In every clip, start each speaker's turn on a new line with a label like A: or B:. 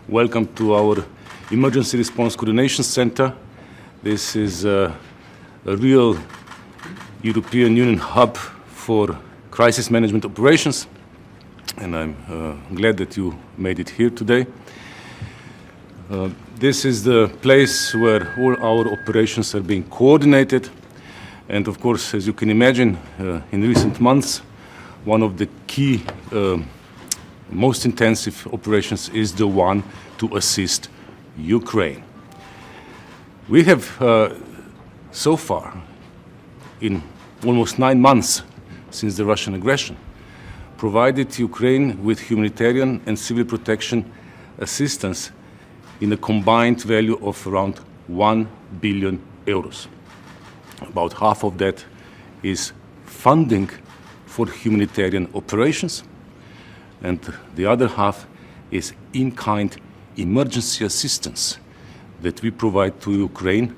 A: Welcome to our Emergency Response Coordination Center. This is a real European Union hub for crisis management operations, and I'm glad that you made it here today. This is the place where all our operations are being coordinated, and of course, as you can imagine, in recent months, one of the key most intensive operations is the one to assist Ukraine. We have so far, in almost 9 months since the Russian aggression, provided Ukraine with humanitarian and civil protection assistance in a combined value of around 1 billion euros. About half of that is funding for humanitarian operations, and the other half is in-kind emergency assistance that we provide to Ukraine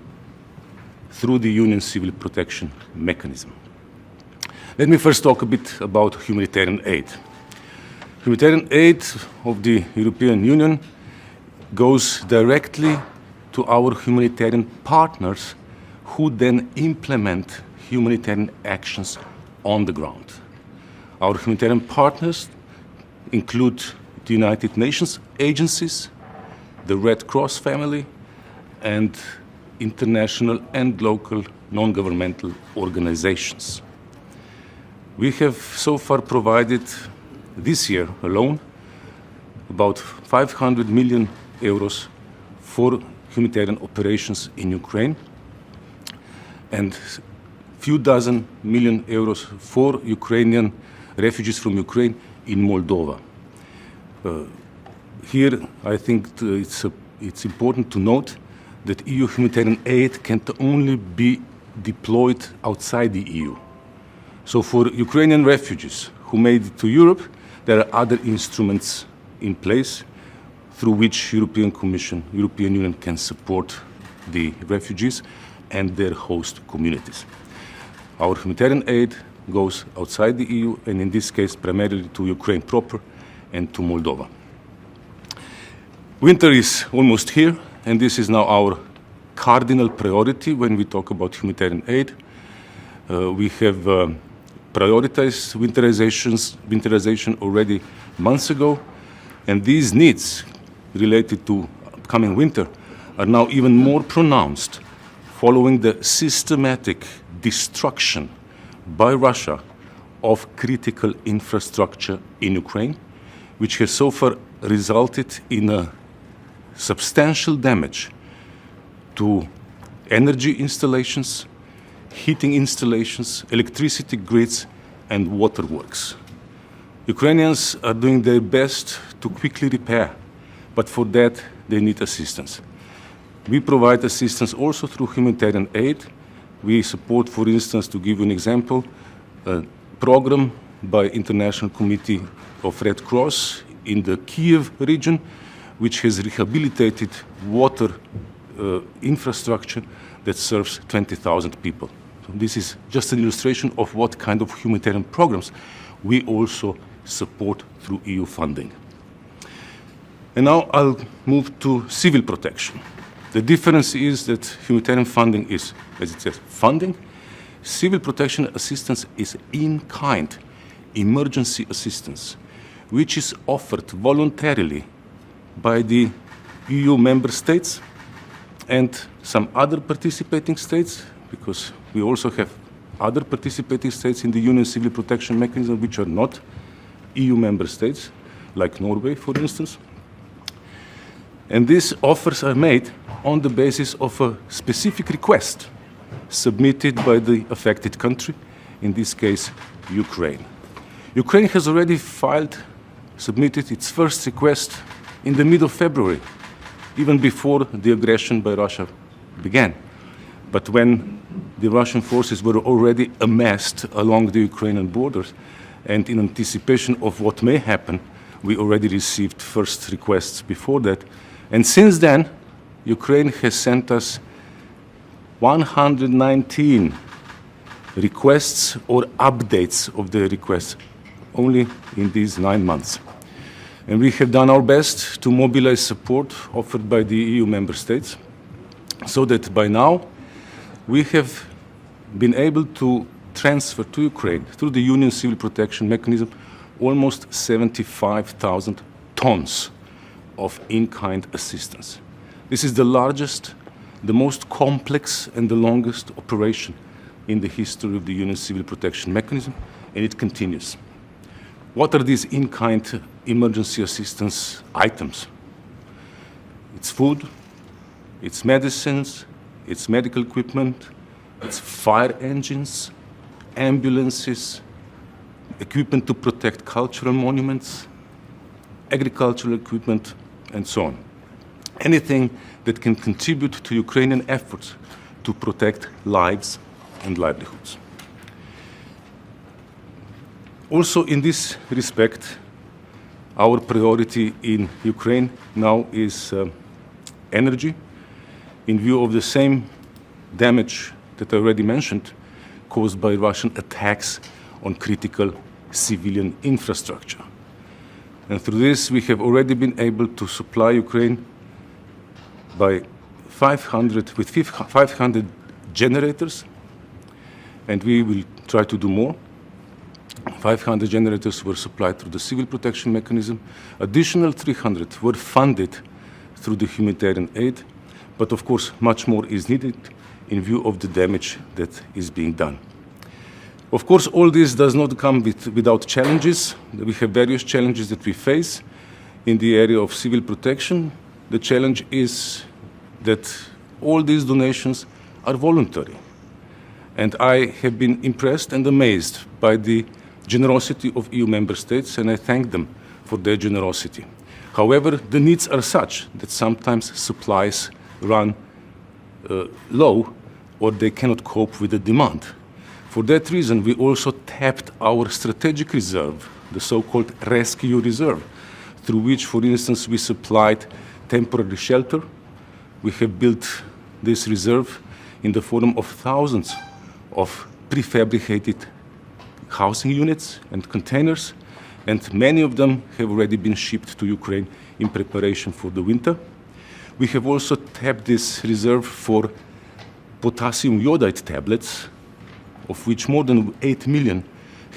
A: through the Union Civil Protection Mechanism. Let me first talk a bit about humanitarian aid. Humanitarian aid of the European Union goes directly to our humanitarian partners who then implement humanitarian actions on the ground. Our humanitarian partners include the United Nations agencies, the Red Cross family, and international and local non-governmental organizations. We have so far provided, this year alone, about 500 million euros for humanitarian operations in Ukraine, and few dozen million euros for Ukrainian refugees from Ukraine in Moldova. Here, I think it's important to note that EU humanitarian aid can only be deployed outside the EU. So for Ukrainian refugees who made it to Europe, there are other instruments in place through which European Commission, European Union can support the refugees and their host communities. Our humanitarian aid goes outside the EU, and in this case primarily to Ukraine proper and to Moldova. Winter is almost here, and this is now our cardinal priority when we talk about humanitarian aid. We have prioritized winterization already months ago, and these needs related to upcoming winter are now even more pronounced following the systematic destruction by Russia of critical infrastructure in Ukraine, which has so far resulted in a substantial damage to energy installations, heating installations, electricity grids, and waterworks. Ukrainians are doing their best to quickly repair, but for that they need assistance. We provide assistance also through humanitarian aid. We support, for instance, to give you an example, a program by International Committee of Red Cross in the Kiev region, which has rehabilitated water infrastructure that serves 20,000 people. So this is just an illustration of what kind of humanitarian programs we also support through EU funding. And now I'll move to civil protection. The difference is that humanitarian funding is, as it says, funding. Civil protection assistance is in-kind emergency assistance, which is offered voluntarily by the EU member states and some other participating states, because we also have other participating states in the Union Civil Protection Mechanism which are not EU member states, like Norway, for instance. And these offers are made on the basis of a specific request submitted by the affected country, in this case, Ukraine. Ukraine has already submitted its first request in the middle of February, even before the aggression by Russia began. But when the Russian forces were already amassed along the Ukrainian borders, and in anticipation of what may happen, we already received first requests before that. And since then, Ukraine has sent us 119 requests or updates of the requests only in these 9 months. And we have done our best to mobilize support offered by the EU member states, so that by now we have been able to transfer to Ukraine, through the Union Civil Protection Mechanism, almost 75,000 tons of in-kind assistance. This is the largest, the most complex, and the longest operation in the history of the Union Civil Protection Mechanism, and it continues. What are these in-kind emergency assistance items? It's food, it's medicines, it's medical equipment, it's fire engines, ambulances, equipment to protect cultural monuments, agricultural equipment, and so on. Anything that can contribute to Ukrainian efforts to protect lives and livelihoods. Also, in this respect, our priority in Ukraine now is energy, in view of the same damage that I already mentioned, caused by Russian attacks on critical civilian infrastructure. And through this, we have already been able to supply Ukraine with 500 generators, and we will try to do more. 500 generators were supplied through the Civil Protection Mechanism. Additional 300 were funded through the Humanitarian Aid, but of course, much more is needed in view of the damage that is being done. Of course, all this does not come without challenges. We have various challenges that we face in the area of civil protection. The challenge is that all these donations are voluntary. And I have been impressed and amazed by the generosity of EU member states, and I thank them for their generosity. However, the needs are such that sometimes supplies run low, or they cannot cope with the demand. For that reason, we also tapped our strategic reserve, the so-called rescue reserve, through which, for instance, we supplied temporary shelter. We have built this reserve in the form of thousands of prefabricated housing units and containers, and many of them have already been shipped to Ukraine in preparation for the winter. We have also tapped this reserve for potassium iodide tablets, of which more than 8 million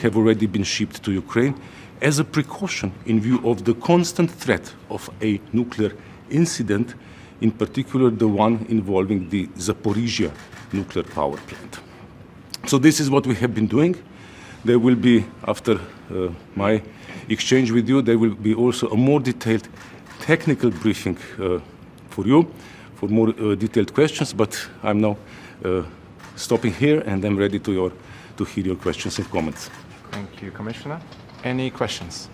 A: have already been shipped to Ukraine, as a precaution in view of the constant threat of a nuclear incident, in particular the one involving the Zaporizhia nuclear power plant. So this is what we have been doing. There will be, after my exchange with you, there will be also a more detailed technical briefing for you, for more detailed questions, but I'm now stopping here, and I'm ready to hear your questions and comments.
B: Thank you, Commissioner. Any questions?